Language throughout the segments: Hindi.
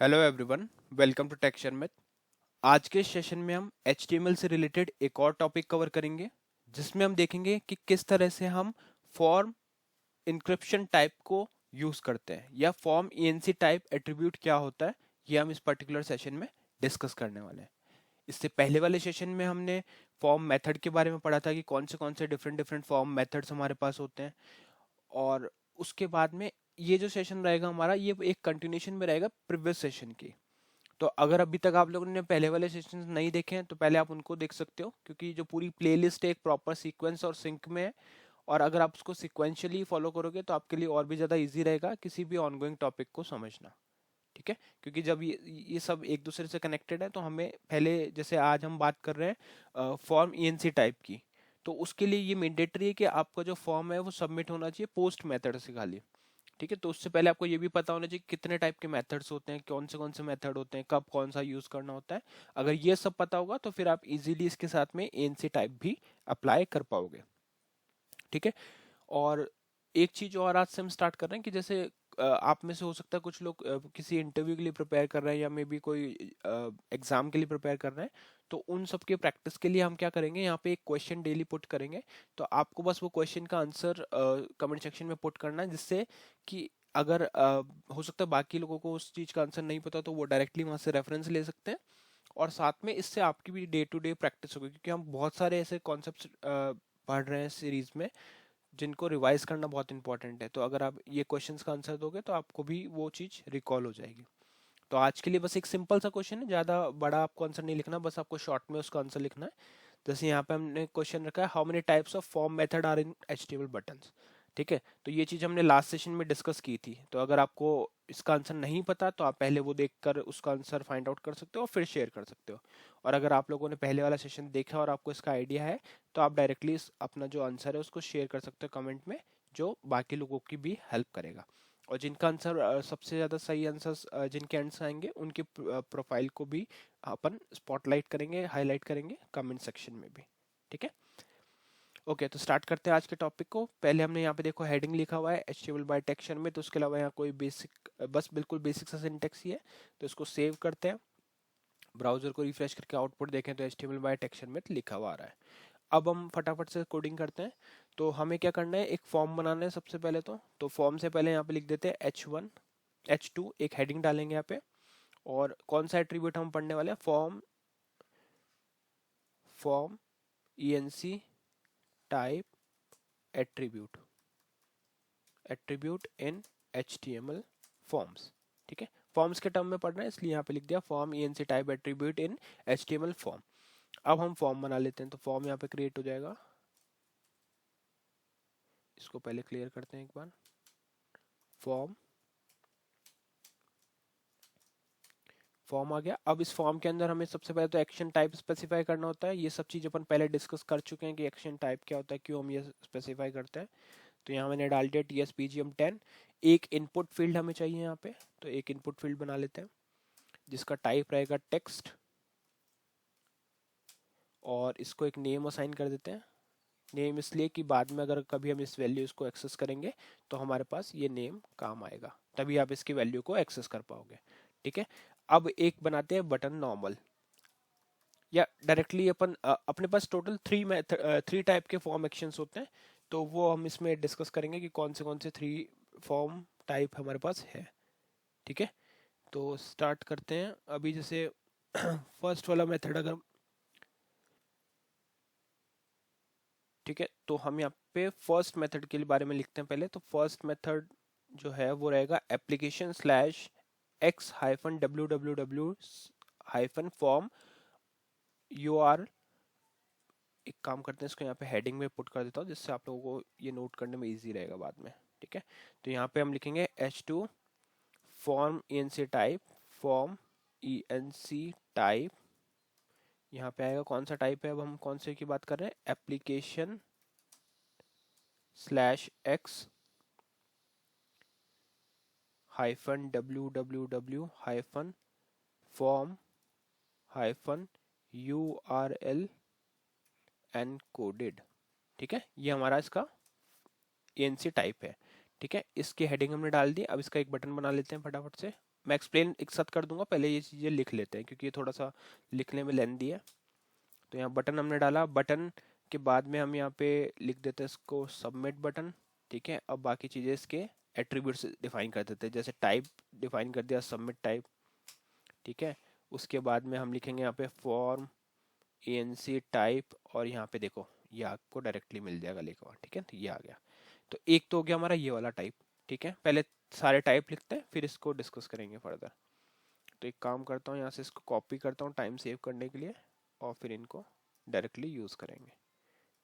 Hello everyone, welcome to tech Sharmit. आज के सेशन में हम HTML से रिलेटेड एक और टॉपिक कवर करेंगे, जिसमें हम देखेंगे कि किस तरह से हम फॉर्म इंक्रिप्शन टाइप को यूज करते हैं या फॉर्म ENC टाइप एट्रीब्यूट क्या होता है। ये हम इस पर्टिकुलर सेशन में डिस्कस करने वाले हैं। इससे पहले वाले सेशन में हमने फॉर्म मेथड के बारे में पढ़ा था कि कौन से डिफरेंट डिफरेंट फॉर्म मेथड्स हमारे पास होते हैं। और उसके बाद में ये जो सेशन रहेगा हमारा, ये एक कंटिन्यूशन में रहेगा प्रीवियस सेशन की। तो अगर अभी तक आप लोगों ने पहले वाले सेशन नहीं देखे हैं तो पहले आप उनको देख सकते हो, क्योंकि जो पूरी प्लेलिस्ट है एक प्रॉपर सीक्वेंस और सिंक में है। और अगर आप उसको सिक्वेंशियली फॉलो करोगे तो आपके लिए और भी ज़्यादा इजी रहेगा किसी भी ऑनगोइंग टॉपिक को समझना। ठीक है, क्योंकि जब ये सब एक दूसरे से कनेक्टेड है तो हमें पहले, जैसे आज हम बात कर रहे हैं फॉर्म ENC टाइप की, तो उसके लिए ये मैंडेटरी है कि आपका जो फॉर्म है वो सबमिट होना चाहिए पोस्ट मेथड से खाली। ठीक है, तो उससे पहले आपको ये भी पता होना चाहिए कितने टाइप के मेथड्स होते हैं, कौन से मेथड होते हैं, कब कौन सा यूज करना होता है। अगर ये सब पता होगा तो फिर आप इजीली इसके साथ में एएनसी टाइप भी अप्लाई कर पाओगे। ठीक है। और एक चीज और आज से हम स्टार्ट कर रहे हैं कि जैसे आप में से हो सकता है कुछ लोग किसी इंटरव्यू के लिए प्रिपेयर कर रहे हैं या मे बी कोई एग्जाम के लिए प्रिपेयर कर रहे हैं। तो उन सब के प्रैक्टिस के लिए हम क्या करेंगे, यहाँ पे एक क्वेश्चन डेली पुट करेंगे। तो आपको बस वो क्वेश्चन का आंसर कमेंट सेक्शन में पुट करना है, जिससे कि अगर हो सकता है बाकी लोगों को उस चीज का आंसर नहीं पता तो वो डायरेक्टली वहां से रेफरेंस ले सकते हैं। और साथ में इससे आपकी भी डे टू डे प्रैक्टिस होगी, क्योंकि हम बहुत सारे ऐसे कॉन्सेप्ट पढ़ रहे हैं सीरीज में जिनको रिवाइज करना बहुत इंपॉर्टेंट है। तो अगर आप ये क्वेश्चंस का आंसर दोगे तो आपको भी वो चीज़ रिकॉल हो जाएगी। तो आज के लिए बस एक सिंपल सा क्वेश्चन है, ज़्यादा बड़ा आपको आंसर नहीं लिखना, बस आपको शॉर्ट में उसका आंसर लिखना है। जैसे यहाँ पे हमने क्वेश्चन रखा है, how many types of form method are in HTML buttons. ठीक है, तो ये चीज़ हमने लास्ट सेशन में डिस्कस की थी। तो अगर आपको इसका आंसर नहीं पता तो आप पहले वो देखकर उसका आंसर फाइंड आउट कर सकते हो और फिर शेयर कर सकते हो। और अगर आप लोगों ने पहले वाला सेशन देखा और आपको इसका आइडिया है तो आप डायरेक्टली अपना जो आंसर है उसको शेयर कर सकते हो कमेंट में, जो बाकी लोगों की भी हेल्प करेगा। और जिनका आंसर सबसे ज़्यादा सही आंसर जिनके आंसर आएंगे उनके प्रोफाइल को भी अपन स्पॉटलाइट करेंगे, हाईलाइट करेंगे कमेंट सेक्शन में भी। ठीक है। ओके, तो स्टार्ट करते हैं आज के टॉपिक को। पहले हमने यहाँ पे देखो हेडिंग लिखा हुआ है HTML बाय टेक्सचर में, तो उसके अलावा यहाँ कोई बेसिक, बस बिल्कुल बेसिक सा सिंटेक्स ही है। तो इसको सेव करते हैं, ब्राउजर को रिफ्रेश करके आउटपुट देखें तो HTML बाय टेक्सचर में लिखा हुआ आ रहा है। अब हम फटाफट से कोडिंग करते हैं। तो हमें क्या करना है, एक फॉर्म बनाना है सबसे पहले। तो फॉर्म से पहले यहाँ पे लिख देते हैं H1 H2, एक हेडिंग डालेंगे यहाँ पे। और कौन सा एट्रीब्यूट हम पढ़ने वाले हैं, form form ENC type attribute, attribute इन HTML फॉर्म्स। ठीक है, फॉर्म्स के टर्म में पढ़ना है इसलिए यहाँ पे लिख दिया फॉर्म ENC टाइप एट्रीब्यूट इन HTML फॉर्म। अब हम फॉर्म बना लेते हैं, तो फॉर्म यहाँ पे क्रिएट हो जाएगा। इसको पहले क्लियर करते हैं एक बार। फॉर्म फॉर्म आ गया। अब इस फॉर्म के अंदर हमें सबसे पहले तो एक्शन टाइप स्पेसिफाई करना होता है। ये सब चीज़ अपन पहले डिस्कस कर चुके हैं कि एक्शन टाइप क्या होता है, क्यों हम ये स्पेसिफाई करते हैं। तो यहाँ मैंने डाल दिया TSPGM10। एक इनपुट फील्ड हमें चाहिए यहाँ पे, तो एक इनपुट फील्ड बना लेते हैं जिसका टाइप रहेगा टेक्स्ट। और इसको एक नेम असाइन कर देते हैं। नेम इसलिए कि बाद में अगर कभी हम इस वैल्यूज को एक्सेस करेंगे तो हमारे पास ये नेम काम आएगा, तभी आप इसकी वैल्यू को एक्सेस कर पाओगे। ठीक है। अब एक बनाते हैं बटन नॉर्मल, या डायरेक्टली अपन अपने पास टोटल थ्री टाइप के फॉर्म एक्शंस होते हैं। तो वो हम इसमें डिस्कस करेंगे कि कौन से थ्री फॉर्म टाइप हमारे पास है। ठीक है, तो स्टार्ट करते हैं अभी। जैसे फर्स्ट वाला मेथड अगर, ठीक है, तो हम यहाँ पे फर्स्ट मेथड के बारे में लिखते हैं पहले। तो फर्स्ट मेथड जो है वो रहेगा application slash x hyphen www hyphen form UR। एक काम करते हैं, इसको यहाँ पे हेडिंग में पुट कर देता हूँ जिससे आप लोगों को ये नोट करने में इजी रहेगा बाद में। ठीक है, तो यहाँ पे हम लिखेंगे H2 form ENC type, form ENC type. यहाँ पे आएगा कौन सा टाइप है, अब हम कौन से की बात कर रहे हैं, application slash x hyphen www hyphen form hyphen URL encoded. ठीक है, ये हमारा इसका ENC टाइप है। ठीक है, इसकी हेडिंग हमने डाल दी। अब इसका एक बटन बना लेते हैं फटाफट से। मैं एक्सप्लेन एक साथ कर दूंगा, पहले ये चीज़ें लिख लेते हैं क्योंकि ये थोड़ा सा लिखने में लेंथी है। तो यहाँ बटन हमने डाला, बटन के बाद में हम यहाँ पे लिख देते हैं इसको सबमिट बटन। ठीक है, अब बाकी चीज़ें इसके एट्रीब्यूट्स डिफाइन कर देते हैं, जैसे टाइप डिफाइन कर दिया सबमिट टाइप। ठीक है, उसके बाद में हम लिखेंगे यहाँ पे फॉर्म ANC टाइप, और यहाँ पे देखो ये आपको डायरेक्टली मिल जाएगा लिखा हुआ। ठीक है, तो ये आ गया। तो एक तो हो गया हमारा ये वाला टाइप। ठीक है, पहले सारे टाइप लिखते हैं फिर इसको डिस्कस करेंगे फर्दर। तो एक काम करता हूँ, यहाँ से इसको कॉपी करता हूँ टाइम सेव करने के लिए, और फिर इनको डायरेक्टली यूज़ करेंगे।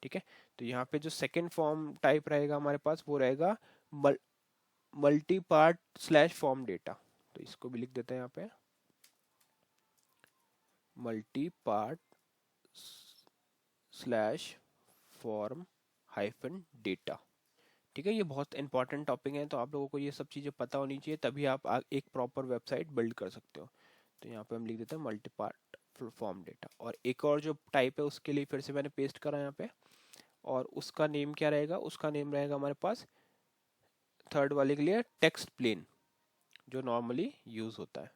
ठीक है, तो यहाँ पे जो सेकेंड फॉर्म टाइप रहेगा हमारे पास वो रहेगा multi part slash form data. तो इसको भी लिख देते हैं यहाँ पे multi part slash form hyphen data. ठीक है, ये बहुत इंपॉर्टेंट टॉपिक है, तो आप लोगों को ये सब चीज़ें पता होनी चाहिए, तभी आप एक प्रॉपर वेबसाइट बिल्ड कर सकते हो। तो यहाँ पे हम लिख देते हैं मल्टी पार्ट फॉर्म डेटा। और एक और जो टाइप है उसके लिए फिर से मैंने पेस्ट करा यहाँ पे, और उसका नेम क्या रहेगा, उसका नेम रहेगा हमारे पास थर्ड वाले के लिए टेक्स्ट प्लेन, जो नॉर्मली यूज होता है।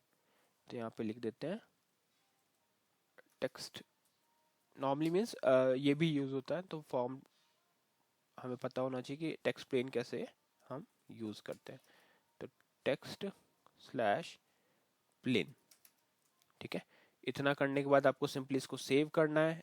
तो यहाँ पे लिख देते हैं टेक्स्ट नॉर्मली मीन्स ये भी यूज होता है, तो फॉर्म हमें पता होना चाहिए कि टेक्स्ट प्लेन कैसे हम यूज करते हैं। तो टेक्स्ट स्लैश प्लेन। ठीक है, इतना करने के बाद आपको सिंपली इसको सेव करना है।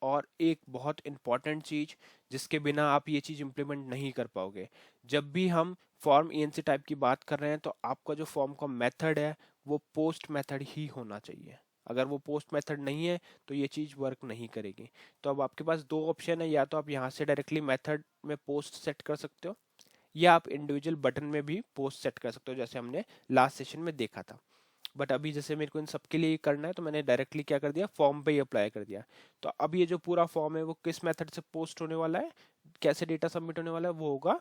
और एक बहुत इंपॉर्टेंट चीज जिसके बिना आप ये चीज इंप्लीमेंट नहीं कर पाओगे, जब भी हम फॉर्म ENC टाइप की बात कर रहे हैं तो आपका जो फॉर्म का मेथड है वो पोस्ट मेथड ही होना चाहिए। अगर वो पोस्ट मेथड नहीं है तो ये चीज वर्क नहीं करेगी। तो अब आपके पास दो ऑप्शन है, या तो आप यहाँ से डायरेक्टली मेथड में पोस्ट सेट कर सकते हो, या आप इंडिविजुअल बटन में भी पोस्ट सेट कर सकते हो, जैसे हमने लास्ट सेशन में देखा था। बट अभी जैसे मेरे को इन सबके लिए करना है तो मैंने डायरेक्टली क्या कर दिया, फॉर्म पे ही अप्लाई कर दिया। तो अब ये जो पूरा फॉर्म है वो किस मेथड से पोस्ट होने वाला है, कैसे डेटा सबमिट होने वाला है, वो होगा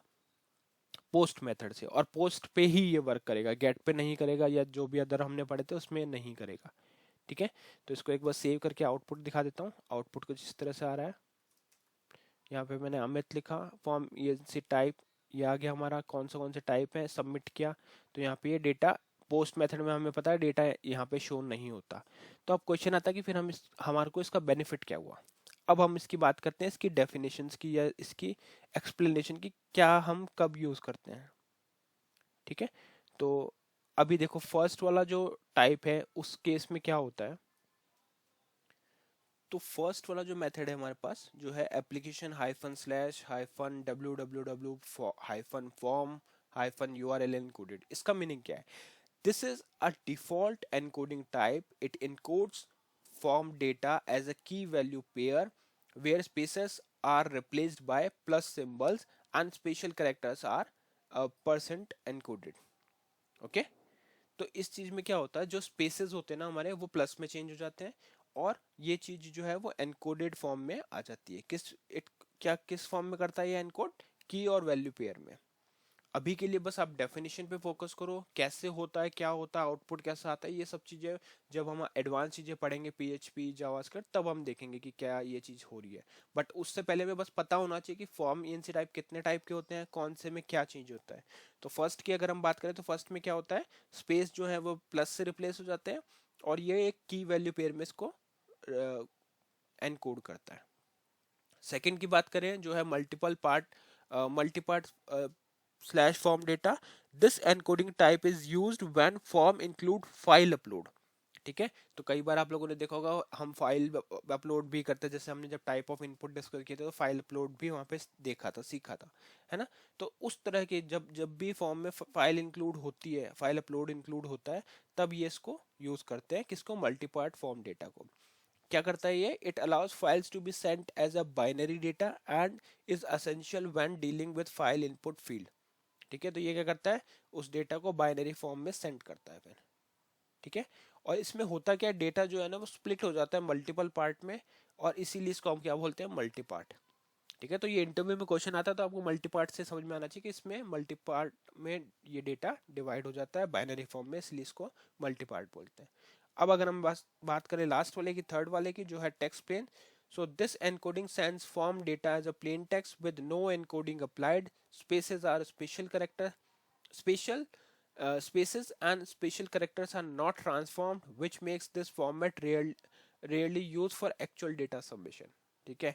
पोस्ट मेथड से। और पोस्ट पे ही ये वर्क करेगा, गेट पे नहीं करेगा, या जो भी अदर हमने पढ़े थे उसमें नहीं करेगा। ठीक है, तो इसको एक बार सेव करके आउटपुट दिखा देता हूँ। आउटपुट कुछ इस तरह से आ रहा है। यहाँ पे मैंने अमित लिखा, फॉर्म ENC टाइप, ये आ गया हमारा कौन से टाइप है, सबमिट किया। तो यहाँ पे ये डेटा पोस्ट मेथड में हमें पता है डेटा यहाँ पे शो नहीं होता। तो अब क्वेश्चन आता है कि फिर हमारे को इसका बेनिफिट क्या हुआ। अब हम इसकी बात करते हैं, इसकी डेफिनेशंस की या इसकी एक्सप्लेनेशन की, क्या हम कब यूज करते हैं। ठीक है, तो अभी देखो फर्स्ट वाला जो टाइप है उस केस में क्या होता है। तो फर्स्ट वाला जो मेथड है हमारे पास जो है application hyphen slash hyphen www hyphen form hyphen URL encoded. इसका मीनिंग क्या है, this is a default encoding type, it encodes form data as a key value pair where spaces are replaced by plus symbols and special characters are percent encoded। Okay, तो इस चीज में क्या होता है, जो स्पेसेस होते हैं ना हमारे वो प्लस में चेंज हो जाते हैं, और ये चीज जो है वो एनकोडेड फॉर्म में आ जाती है। क्या किस फॉर्म में करता है ये एनकोड, की और वैल्यू पेयर में। अभी के लिए बस आप डेफिनेशन पे फोकस करो, कैसे होता है, क्या होता है, आउटपुट कैसा आता है, ये सब चीजें जब हम एडवांस चीजें पढ़ेंगे PHP जावास्क्रिप्ट तब हम देखेंगे कि क्या ये चीज हो रही है। बट उससे पहले में बस पता होना चाहिए कि फॉर्म ENC टाइप कितने टाइप के होते हैं, कौन से में क्या चीज होता है। तो फर्स्ट की अगर हम बात करें तो फर्स्ट में क्या होता है, स्पेस जो है वो प्लस से रिप्लेस हो जाते हैं, और ये एक की वैल्यू पेयर में इसको एनकोड करता है। सेकंड की बात करें जो है multi part slash form data, this encoding type is used when form include file upload. ठीक है, तो कई बार आप लोगों ने देखा होगा हम फाइल अपलोड भी करते हैं, जैसे हमने जब टाइप ऑफ इनपुट डिस्कस किए थे तो फाइल अपलोड भी वहाँ पे देखा था, सीखा था, है ना। तो उस तरह के जब जब भी फॉर्म में फाइल इंक्लूड होती है, फाइल अपलोड इंक्लूड होता है, तब ये इसको यूज करते हैं, किसको, मल्टी पार्ट फॉर्म डेटा को। क्या करता है ये, it allows files to be sent as a binary data and is essential when dealing with file input field. ठीक है, तो ये क्या करता है, उस डेटा को बाइनरी फॉर्म में सेंड करता है फिर। ठीक है, और इसमें होता क्या है, डेटा जो है ना वो स्प्लिट हो जाता है मल्टीपल पार्ट में, और इसीलिए इसको हम क्या बोलते हैं, मल्टी पार्ट। ठीक है, तो ये इंटरव्यू में क्वेश्चन आता है तो आपको मल्टी पार्ट से समझ में आना चाहिए कि इसमें मल्टी पार्ट में ये डेटा डिवाइड हो जाता है बाइनरी फॉर्म में, इसलिए इसको मल्टी पार्ट बोलते हैं। अब अगर हम बात करें लास्ट वाले की, थर्ड वाले की, जो है text plain. So this encoding sends form data as a plain text with no encoding applied, spaces are special character, special spaces and special characters are not transformed, which makes this format rarely used for actual data submission. ठीक है,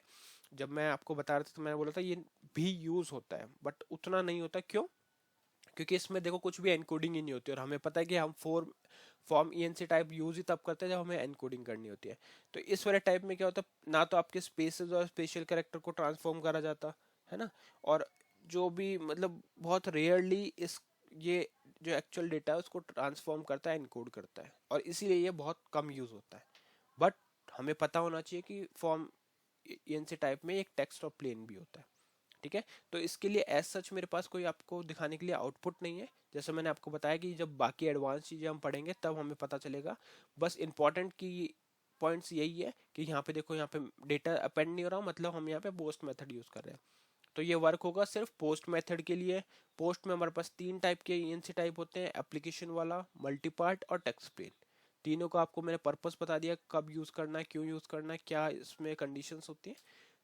जब मैं आपको बता रहा था तो मैंने बोला था ये भी यूज होता है बट उतना नहीं होता। क्यों? क्योंकि इसमें देखो कुछ भी एनकोडिंग ही नहीं होती और हमें पता है कि हम फॉर्म ईएनसी टाइप यूज ही तब करते हैं जब हमें एनकोडिंग करनी होती है। तो इस वाले टाइप में क्या होता है, ना तो आपके स्पेसेस और स्पेशल कैरेक्टर को ट्रांसफॉर्म करा जाता है ना, और जो भी मतलब बहुत रेयरली इस ये जो एक्चुअल डेटा है उसको ट्रांसफॉर्म करता है, एनकोड करता है, और इसीलिए ये बहुत कम यूज होता है। बट हमें पता होना चाहिए कि फॉर्म ईएनसी टाइप में एक टेक्स्ट और प्लेन भी होता है। ठीक है, तो इसके लिए एज सच मेरे पास कोई आपको दिखाने के लिए आउटपुट नहीं है। जैसे मैंने आपको बताया कि जब बाकी एडवांस चीजें हम पढ़ेंगे तब हमें पता चलेगा। बस इंपॉर्टेंट की पॉइंट्स यही है कि यहाँ पे देखो, यहाँ पे डेटा अपेंड नहीं हो रहा, मतलब हम यहाँ पे पोस्ट मेथड यूज कर रहे हैं। तो ये वर्क होगा सिर्फ पोस्ट मेथड के लिए। पोस्ट में हमारे पास तीन टाइप के ईएनसी टाइप होते हैं, एप्लीकेशन वाला, मल्टीपार्ट और टेक्स्ट प्लेन। तीनों का आपको मैंने पर्पस बता दिया, कब यूज करना है, क्यों यूज करना है, क्या इसमें कंडीशंस होती हैं।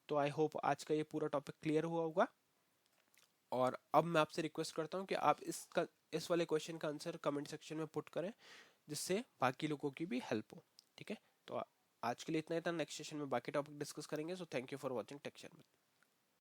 तो आई होप आज का ये पूरा टॉपिक क्लियर हुआ होगा। और अब मैं आपसे रिक्वेस्ट करता हूँ कि आप इस वाले क्वेश्चन का आंसर कमेंट सेक्शन में पुट करें, जिससे बाकी लोगों की भी हेल्प हो। ठीक है, तो आज के लिए इतना ही था। नेक्स्ट सेशन में बाकी टॉपिक डिस्कस करेंगे। So thank you for watching टेक्शन में।